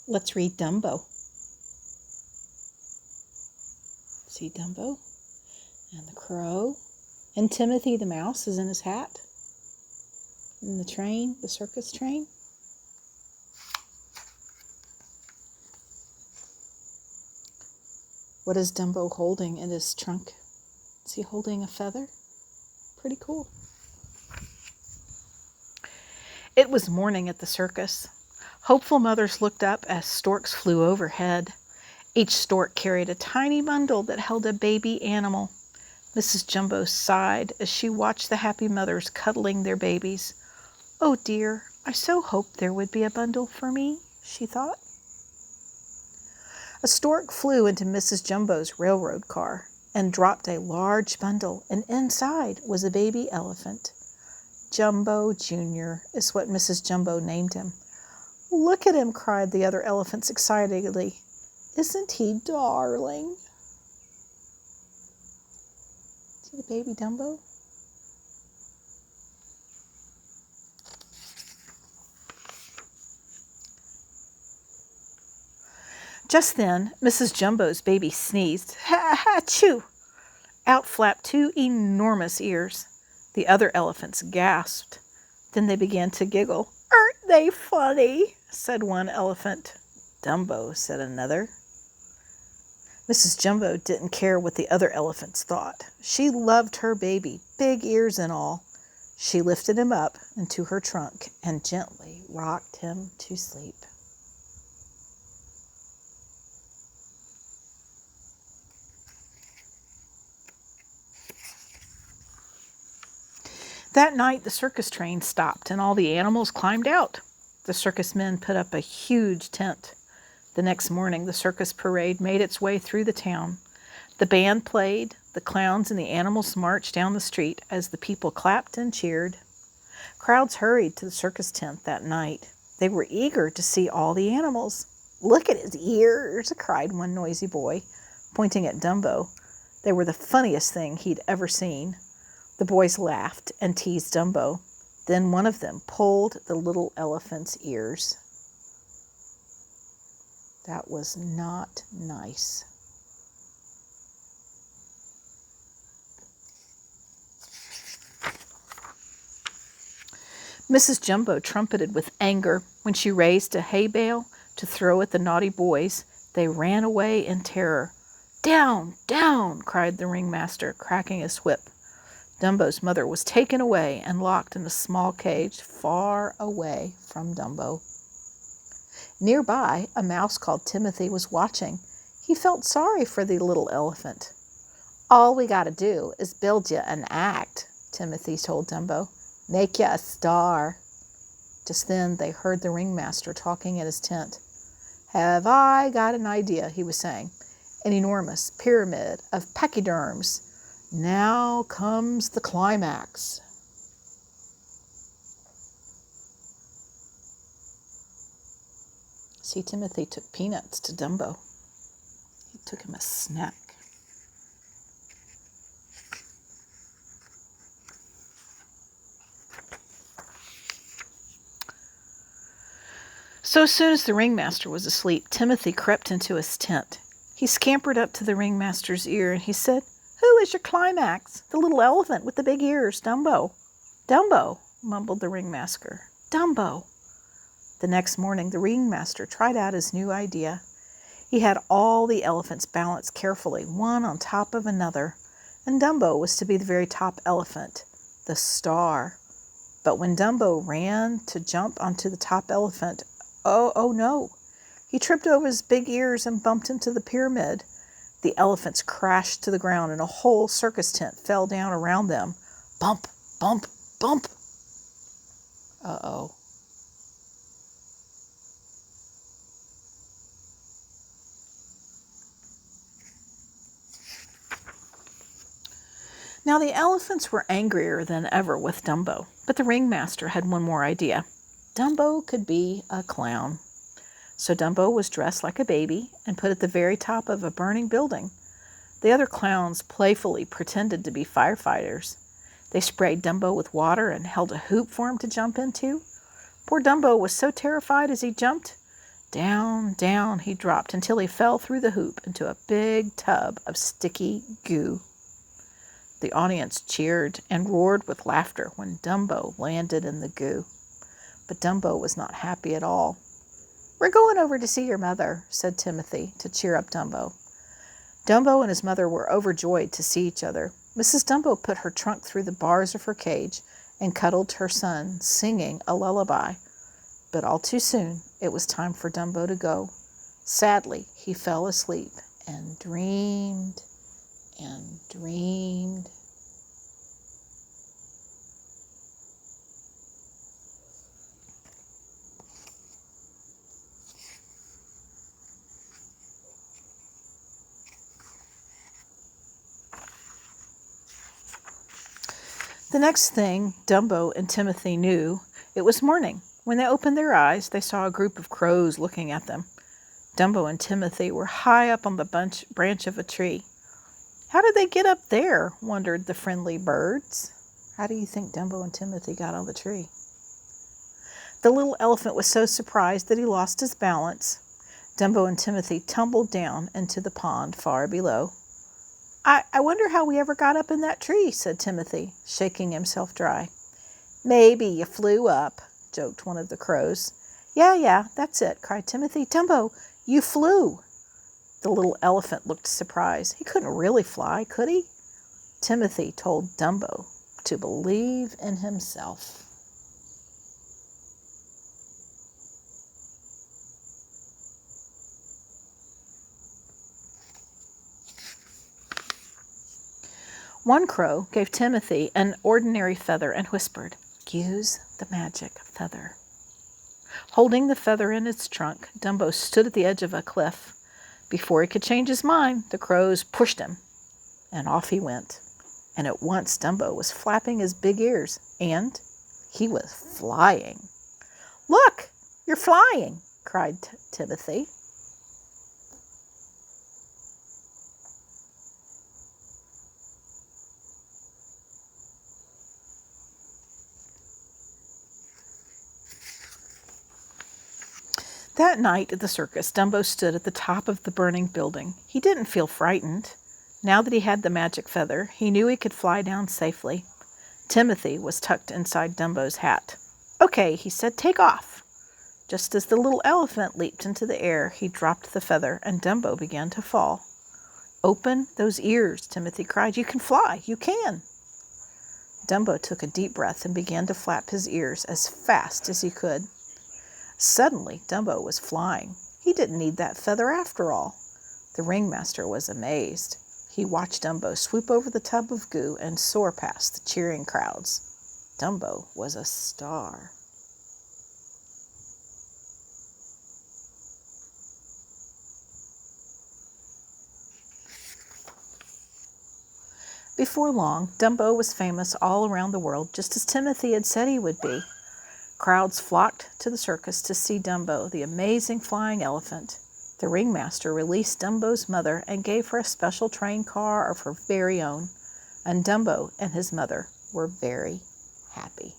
Let's read Dumbo. See Dumbo and the crow. And Timothy the mouse is in his hat. In the train, the circus train. What is Dumbo holding in his trunk? Is he holding a feather? Pretty cool. It was morning at the circus. Hopeful mothers looked up as storks flew overhead. Each stork carried a tiny bundle that held a baby animal. Mrs. Jumbo sighed as she watched the happy mothers cuddling their babies. "Oh dear, I so hoped there would be a bundle for me," she thought. A stork flew into Mrs. Jumbo's railroad car and dropped a large bundle, and inside was a baby elephant. Jumbo Jr. is what Mrs. Jumbo named him. "Look at him," cried the other elephants excitedly. "Isn't he darling?" See the baby Dumbo? Just then, Mrs. Jumbo's baby sneezed. Ha-ha-choo! Out flapped two enormous ears. The other elephants gasped. Then they began to giggle. "Aren't they funny?" said one elephant. "Dumbo," said another. Mrs. Jumbo didn't care what the other elephants thought. She loved her baby, big ears and all. She lifted him up into her trunk and gently rocked him to sleep. That night, the circus train stopped and all the animals climbed out. The circus men put up a huge tent. The next morning, the circus parade made its way through the town. The band played, the clowns and the animals marched down the street as the people clapped and cheered. Crowds hurried to the circus tent that night. They were eager to see all the animals. "Look at his ears," cried one noisy boy, pointing at Dumbo. They were the funniest thing he'd ever seen. The boys laughed and teased Dumbo. Then one of them pulled the little elephant's ears. That was not nice. Mrs. Jumbo trumpeted with anger when she raised a hay bale to throw at the naughty boys. They ran away in terror. "Down, down!" cried the ringmaster, cracking his whip. Dumbo's mother was taken away and locked in a small cage far away from Dumbo. Nearby, a mouse called Timothy was watching. He felt sorry for the little elephant. "All we got to do is build you an act," Timothy told Dumbo. "Make you a star." Just then they heard the ringmaster talking at his tent. "Have I got an idea," he was saying. "An enormous pyramid of pachyderms. Now comes the climax." See, Timothy took peanuts to Dumbo. He took him a snack. So soon as the ringmaster was asleep, Timothy crept into his tent. He scampered up to the ringmaster's ear and he said, "Who is your climax?" "The little elephant with the big ears, Dumbo." "Dumbo," mumbled the ringmaster. "Dumbo." The next morning, the ringmaster tried out his new idea. He had all the elephants balanced carefully, one on top of another, and Dumbo was to be the very top elephant, the star. But when Dumbo ran to jump onto the top elephant, oh no! He tripped over his big ears and bumped into the pyramid. The elephants crashed to the ground and a whole circus tent fell down around them. Bump, bump, bump. Uh-oh. Now the elephants were angrier than ever with Dumbo, but the ringmaster had one more idea. Dumbo could be a clown. So Dumbo was dressed like a baby and put at the very top of a burning building. The other clowns playfully pretended to be firefighters. They sprayed Dumbo with water and held a hoop for him to jump into. Poor Dumbo was so terrified as he jumped, Down, down he dropped until he fell through the hoop into a big tub of sticky goo. The audience cheered and roared with laughter when Dumbo landed in the goo. But Dumbo was not happy at all. "We're going over to see your mother," said Timothy to cheer up Dumbo. Dumbo and his mother were overjoyed to see each other. Mrs. Dumbo put her trunk through the bars of her cage and cuddled her son, singing a lullaby. But all too soon, it was time for Dumbo to go. Sadly, he fell asleep and dreamed and dreamed. The next thing Dumbo and Timothy knew, it was morning. When they opened their eyes, they saw a group of crows looking at them. Dumbo and Timothy were high up on the branch of a tree. "How did they get up there?" wondered the friendly birds. How do you think Dumbo and Timothy got on the tree? The little elephant was so surprised that he lost his balance. Dumbo and Timothy tumbled down into the pond far below. I wonder how we ever got up in that tree," said Timothy, shaking himself dry. "Maybe you flew up," joked one of the crows. Yeah, that's it," cried Timothy. "Dumbo, you flew." The little elephant looked surprised. He couldn't really fly, could he? Timothy told Dumbo to believe in himself. One crow gave Timothy an ordinary feather and whispered, "Use the magic feather." Holding the feather in its trunk, Dumbo stood at the edge of a cliff. Before he could change his mind, the crows pushed him, and off he went. And at once Dumbo was flapping his big ears, and he was flying. "Look, you're flying!" cried Timothy. That night at the circus, Dumbo stood at the top of the burning building. He didn't feel frightened. Now that he had the magic feather, he knew he could fly down safely. Timothy was tucked inside Dumbo's hat. "Okay," he said, "take off." Just as the little elephant leaped into the air, he dropped the feather, and Dumbo began to fall. "Open those ears," Timothy cried. "You can fly. You can." Dumbo took a deep breath and began to flap his ears as fast as he could. Suddenly, Dumbo was flying. He didn't need that feather after all. The ringmaster was amazed. He watched Dumbo swoop over the tub of goo and soar past the cheering crowds. Dumbo was a star. Before long, Dumbo was famous all around the world, just as Timothy had said he would be. Crowds flocked to the circus to see Dumbo, the amazing flying elephant. The ringmaster released Dumbo's mother and gave her a special train car of her very own, and Dumbo and his mother were very happy.